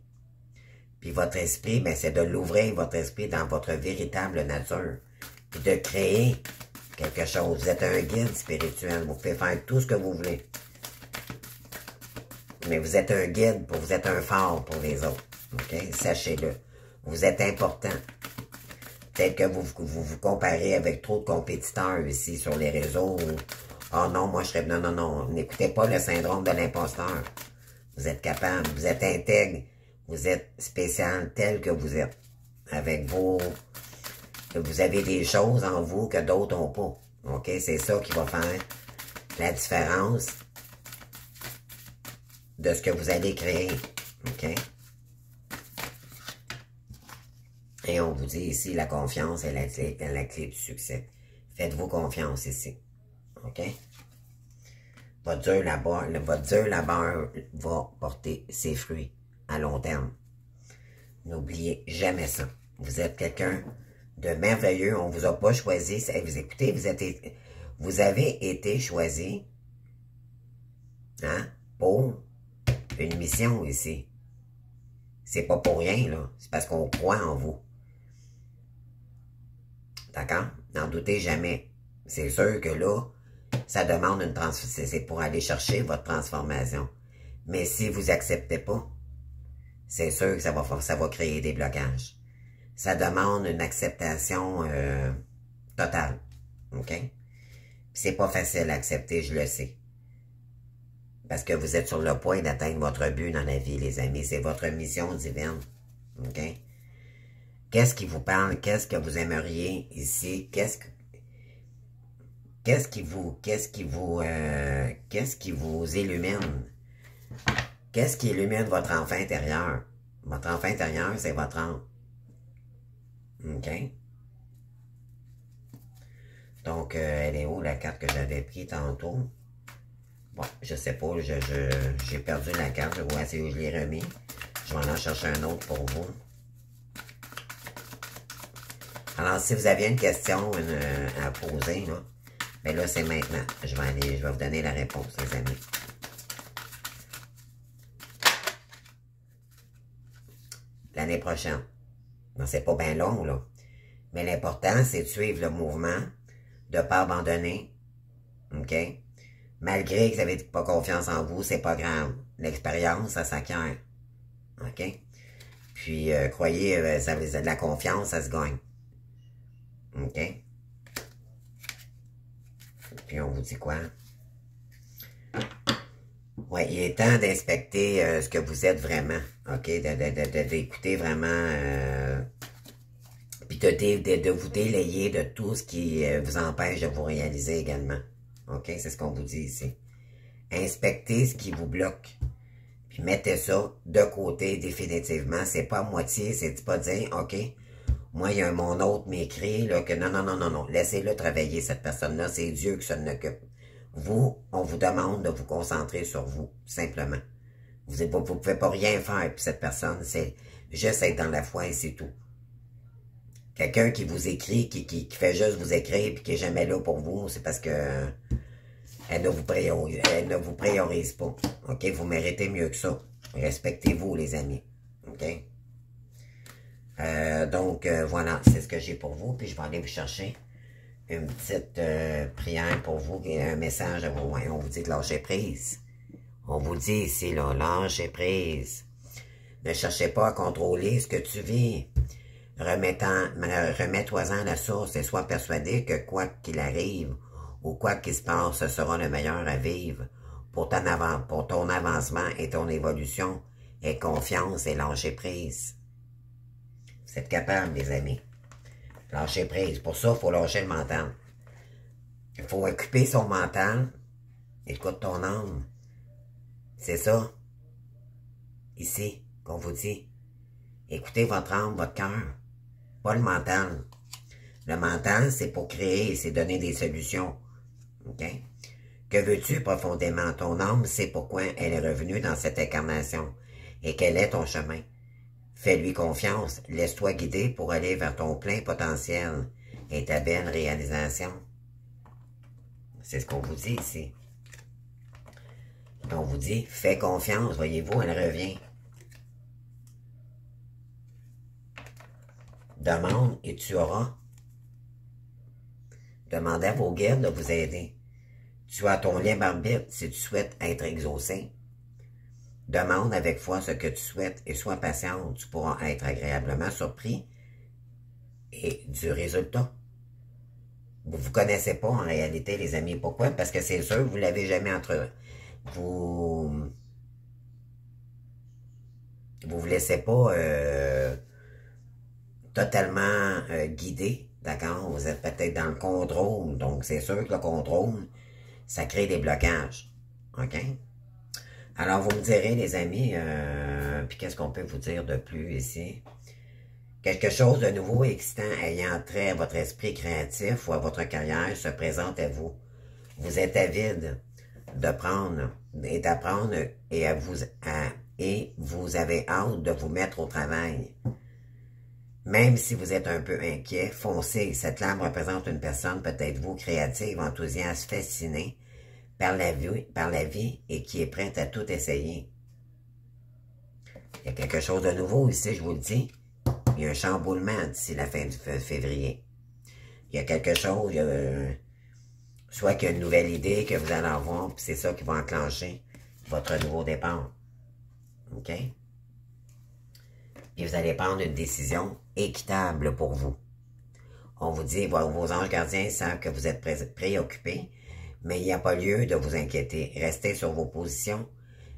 Puis votre esprit, ben, c'est de l'ouvrir, votre esprit, dans votre véritable nature. Puis de créer quelque chose. Vous êtes un guide spirituel, vous pouvez faire tout ce que vous voulez. Mais vous êtes un guide, vous êtes un phare pour les autres. OK? Sachez-le. Vous êtes important. Peut-être que vous comparez avec trop de compétiteurs ici sur les réseaux. Oh non, moi je serais... Non. N'écoutez pas le syndrome de l'imposteur. Vous êtes capable, vous êtes intègre, vous êtes spécial tel que vous êtes. Avec vous avez des choses en vous que d'autres n'ont pas. OK? C'est ça qui va faire la différence de ce que vous allez créer. OK? Et on vous dit ici, la confiance est la clé du succès. Faites-vous confiance ici. OK? Votre dur labeur va porter ses fruits à long terme. N'oubliez jamais ça. Vous êtes quelqu'un de merveilleux. On ne vous a pas choisi. Vous écoutez, vous avez été choisi pour une mission ici. C'est pas pour rien, là. C'est parce qu'on croit en vous. D'accord? N'en doutez jamais. C'est sûr que là, ça demande une transformation. C'est pour aller chercher votre transformation. Mais si vous acceptez pas, c'est sûr que ça va créer des blocages. Ça demande une acceptation totale. OK? C'est pas facile à accepter, je le sais. Parce que vous êtes sur le point d'atteindre votre but dans la vie, les amis. C'est votre mission divine. OK? Qu'est-ce qui vous parle? Qu'est-ce que vous aimeriez ici? Qu'est-ce qui vous illumine? Qu'est-ce qui illumine votre enfant intérieur? Votre enfant intérieur, c'est votre âme. OK? Donc, elle est où la carte que j'avais prise tantôt? Bon, je sais pas, j'ai perdu la carte, je vois si je l'ai remis. Je vais en chercher un autre pour vous. Alors, si vous aviez une question à poser, là, ben là, c'est maintenant. Je vais vous donner la réponse, les amis. L'année prochaine. Non, c'est pas bien long, là. Mais l'important, c'est de suivre le mouvement, de ne pas abandonner. OK? Malgré que vous n'avez pas confiance en vous, c'est pas grave. L'expérience, ça s'acquiert. OK? Puis, croyez, de la confiance, ça se gagne. OK? Puis, on vous dit quoi? Ouais, il est temps d'inspecter ce que vous êtes vraiment. OK? D'écouter vraiment... puis de vous délayer de tout ce qui vous empêche de vous réaliser également. OK? C'est ce qu'on vous dit ici. Inspectez ce qui vous bloque. Puis mettez ça de côté définitivement. C'est pas à moitié. C'est pas dire, OK, moi, il y a mon autre m'écrit là, que non. Laissez-le travailler, cette personne-là. C'est Dieu qui s'en occupe. Vous, on vous demande de vous concentrer sur vous, simplement. Vous ne pouvez pas rien faire. Puis cette personne, c'est juste être dans la foi et c'est tout. Quelqu'un qui vous écrit, qui fait juste vous écrire puis qui est jamais là pour vous, c'est parce que elle ne vous priorise pas. OK? Vous méritez mieux que ça. Respectez-vous, les amis. OK? Donc, voilà, c'est ce que j'ai pour vous. Puis je vais aller vous chercher une petite prière pour vous, un message à vous. On vous dit de lâcher prise. On vous dit ici, là, lâchez prise. Ne cherchez pas à contrôler ce que tu vis. Remets-toi-en à la source et sois persuadé que quoi qu'il arrive ou quoi qu'il se passe, ce sera le meilleur à vivre pour ton avancement et ton évolution. Et confiance et lâcher prise. Vous êtes capables, les amis. Lâcher prise. Pour ça, il faut lâcher le mental. Il faut occuper son mental. Écoute ton âme. C'est ça. Ici, qu'on vous dit. Écoutez votre âme, votre cœur. Pas le mental. Le mental, c'est pour créer, c'est donner des solutions. OK? Que veux-tu profondément? Ton âme sait pourquoi elle est revenue dans cette incarnation. Et quel est ton chemin? Fais-lui confiance, laisse-toi guider pour aller vers ton plein potentiel et ta belle réalisation. C'est ce qu'on vous dit ici. On vous dit, fais confiance, voyez-vous, elle revient. Demande et tu auras. Demandez à vos guides de vous aider. Tu as ton libre arbitre si tu souhaites être exaucé. Demande avec foi ce que tu souhaites et sois patient. Tu pourras être agréablement surpris et du résultat. Vous ne vous connaissez pas en réalité, les amis. Pourquoi? Parce que c'est sûr, vous ne l'avez jamais entre vous. Vous laissez pas totalement guider. D'accord? Vous êtes peut-être dans le contrôle. Donc, c'est sûr que le contrôle, ça crée des blocages. OK? Alors, vous me direz, les amis, puis qu'est-ce qu'on peut vous dire de plus ici? Quelque chose de nouveau et excitant ayant trait à votre esprit créatif ou à votre carrière se présente à vous. Vous êtes avide de prendre et d'apprendre et vous avez hâte de vous mettre au travail. Même si vous êtes un peu inquiet, foncez. Cette lame représente une personne, peut-être vous, créative, enthousiaste, fascinée par la vie et qui est prête à tout essayer. Il y a quelque chose de nouveau ici, je vous le dis. Il y a un chamboulement d'ici la fin du février. Il y a quelque chose, soit qu'il y a une nouvelle idée que vous allez avoir, puis c'est ça qui va enclencher votre nouveau départ. OK? Puis vous allez prendre une décision équitable pour vous. On vous dit, vos anges gardiens savent que vous êtes préoccupés, mais il n'y a pas lieu de vous inquiéter. Restez sur vos positions.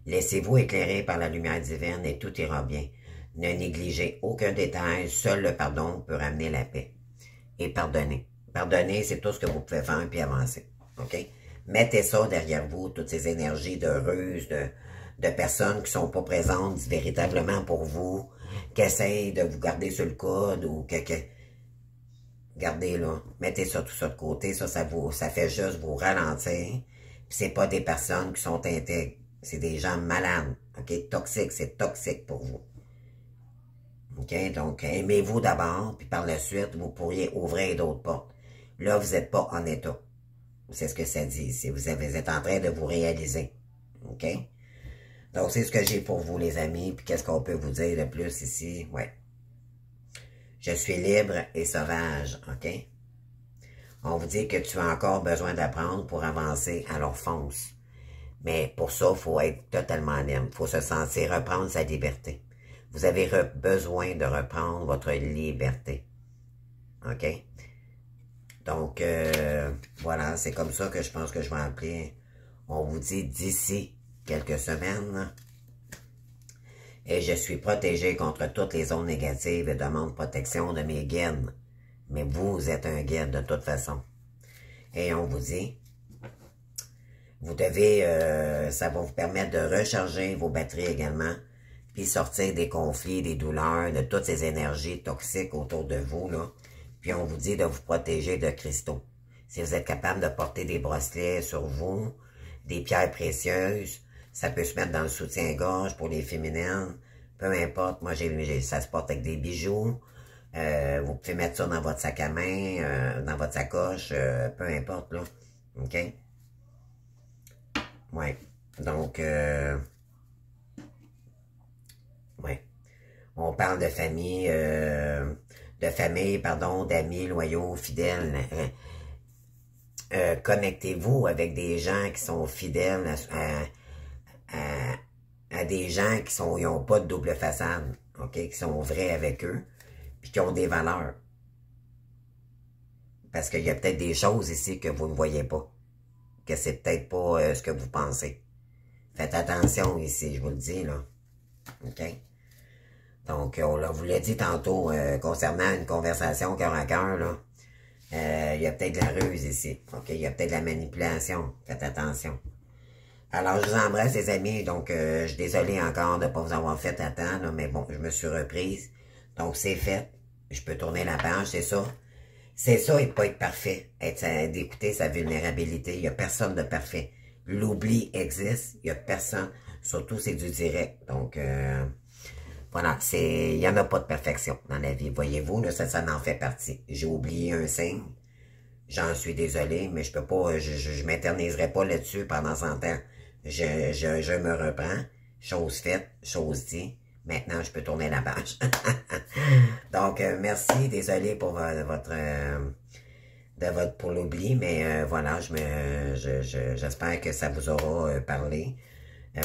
Laissez-vous éclairer par la lumière divine et tout ira bien. Ne négligez aucun détail. Seul le pardon peut ramener la paix. Et pardonnez. Pardonner, c'est tout ce que vous pouvez faire puis avancer. OK? Mettez ça derrière vous, toutes ces énergies de ruses, de personnes qui sont pas présentes véritablement pour vous, qui essayent de vous garder sur le coude ou Gardez là, mettez ça tout ça de côté, ça fait juste vous ralentir. Puis c'est pas des personnes qui sont intègres, c'est des gens malades, ok, toxiques, c'est toxique pour vous. Ok, donc aimez-vous d'abord, puis par la suite, vous pourriez ouvrir d'autres portes. Là, vous n'êtes pas en état. C'est ce que ça dit ici. Vous êtes en train de vous réaliser. Ok? Donc, c'est ce que j'ai pour vous, les amis. Puis qu'est-ce qu'on peut vous dire de plus ici? Ouais. Je suis libre et sauvage, OK? On vous dit que tu as encore besoin d'apprendre pour avancer, alors fonce. Mais pour ça, il faut être totalement libre. Il faut se sentir reprendre sa liberté. Vous avez besoin de reprendre votre liberté. OK? Donc, voilà, c'est comme ça que je pense que je vais appeler. On vous dit d'ici quelques semaines. Et je suis protégé contre toutes les ondes négatives et demande protection de mes guides. Mais vous êtes un guide de toute façon. Et on vous dit, vous devez, ça va vous permettre de recharger vos batteries également, puis sortir des conflits, des douleurs, de toutes ces énergies toxiques autour de vous, là. Puis on vous dit de vous protéger de cristaux. Si vous êtes capable de porter des bracelets sur vous, des pierres précieuses, ça peut se mettre dans le soutien-gorge pour les féminines. Peu importe, moi ça se porte avec des bijoux. Vous pouvez mettre ça dans votre sac à main, dans votre sacoche, peu importe, là. OK? Ouais. Donc, ouais. On parle de famille, pardon, d'amis loyaux, fidèles. connectez-vous avec des gens qui sont fidèles à des gens qui n'ont pas de double façade, ok, qui sont vrais avec eux, puis qui ont des valeurs. Parce qu'il y a peut-être des choses ici que vous ne voyez pas, que c'est peut-être pas ce que vous pensez. Faites attention ici, je vous le dis, là. OK? Donc, vous l'a dit tantôt, concernant une conversation cœur à cœur, là, il y a peut-être de la ruse ici. OK? Il y a peut-être de la manipulation. Faites attention. Alors, je vous embrasse, les amis. Donc, je suis désolé encore de ne pas vous avoir fait attendre, mais bon, je me suis reprise. Donc, c'est fait. Je peux tourner la page, c'est ça. C'est ça et pas être parfait. D'écouter sa vulnérabilité. Il n'y a personne de parfait. L'oubli existe. Il n'y a personne. Surtout, c'est du direct. Donc, voilà. Il n'y en a pas de perfection dans la vie. Voyez-vous, là, ça en fait partie. J'ai oublié un signe. J'en suis désolé, mais je peux pas, je m'éterniserai pas là-dessus pendant 100 ans. Je me reprends. Chose faite, chose dit. Maintenant, je peux tourner la page. Donc, merci. Désolé pour pour l'oubli, mais voilà, j'espère que ça vous aura parlé.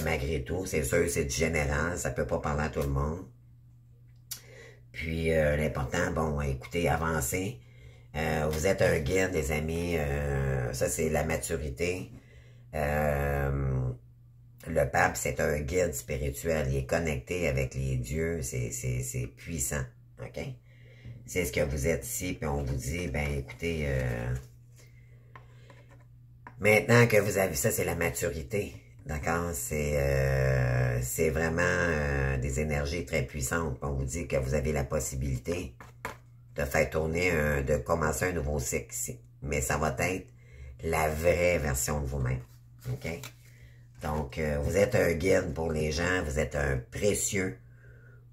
Malgré tout, c'est sûr, c'est du général. Ça peut pas parler à tout le monde. Puis, l'important, bon, écoutez, avancez. Vous êtes un guide, des amis. Ça, c'est la maturité. Le pape, c'est un guide spirituel. Il est connecté avec les dieux. C'est puissant. OK? C'est ce que vous êtes ici. Puis on vous dit, ben écoutez, maintenant que vous avez ça, c'est la maturité. D'accord? C'est vraiment des énergies très puissantes. On vous dit que vous avez la possibilité de faire tourner, de commencer un nouveau cycle ici. Mais ça va être la vraie version de vous-même. OK? Donc, vous êtes un guide pour les gens, vous êtes un précieux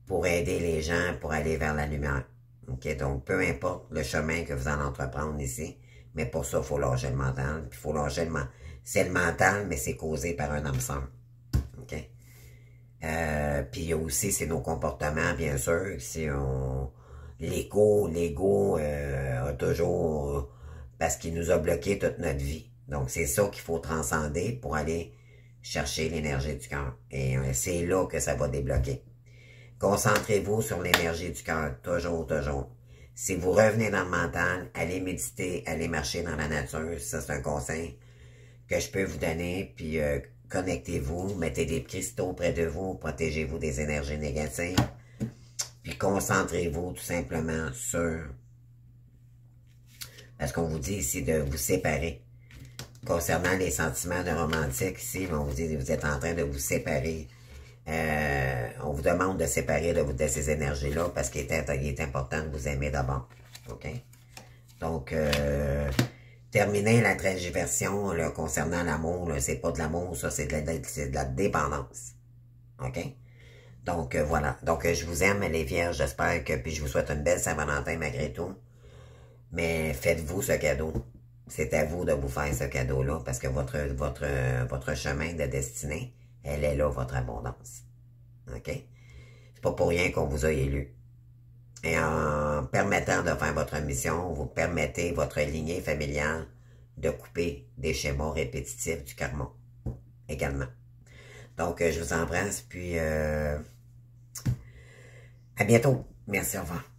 pour aider les gens, pour aller vers la lumière. OK? Donc, peu importe le chemin que vous allez entreprendre ici, mais pour ça, il faut lâcher le mental. Puis, il faut lâcher c'est le mental, mais c'est causé par un âme sœur. OK? Puis, il y a aussi, c'est nos comportements, bien sûr. Si l'ego a toujours, parce qu'il nous a bloqué toute notre vie. Donc, c'est ça qu'il faut transcender pour aller chercher l'énergie du cœur. Et c'est là que ça va débloquer. Concentrez-vous sur l'énergie du cœur, toujours, toujours. Si vous revenez dans le mental, allez méditer, allez marcher dans la nature. Ça, c'est un conseil que je peux vous donner. Puis, connectez-vous, mettez des cristaux près de vous, protégez-vous des énergies négatives. Puis, concentrez-vous tout simplement sur... Parce qu'on vous dit ici de vous séparer. Concernant les sentiments de romantique, ici, on vous dit que vous êtes en train de vous séparer. On vous demande de séparer de ces énergies-là parce qu'il est important de vous aimer d'abord. OK? Donc, terminer la transversion là, concernant l'amour, c'est pas de l'amour, ça, c'est de la dépendance. OK? Donc, voilà. Donc, je vous aime, les vierges, j'espère que... Puis, je vous souhaite une belle Saint-Valentin malgré tout. Mais faites-vous ce cadeau. C'est à vous de vous faire ce cadeau-là parce que votre chemin de destinée, elle est là, votre abondance. OK? C'est pas pour rien qu'on vous a élu. Et en permettant de faire votre mission, vous permettez votre lignée familiale de couper des schémas répétitifs du karma également. Donc, je vous embrasse, puis à bientôt. Merci, au revoir.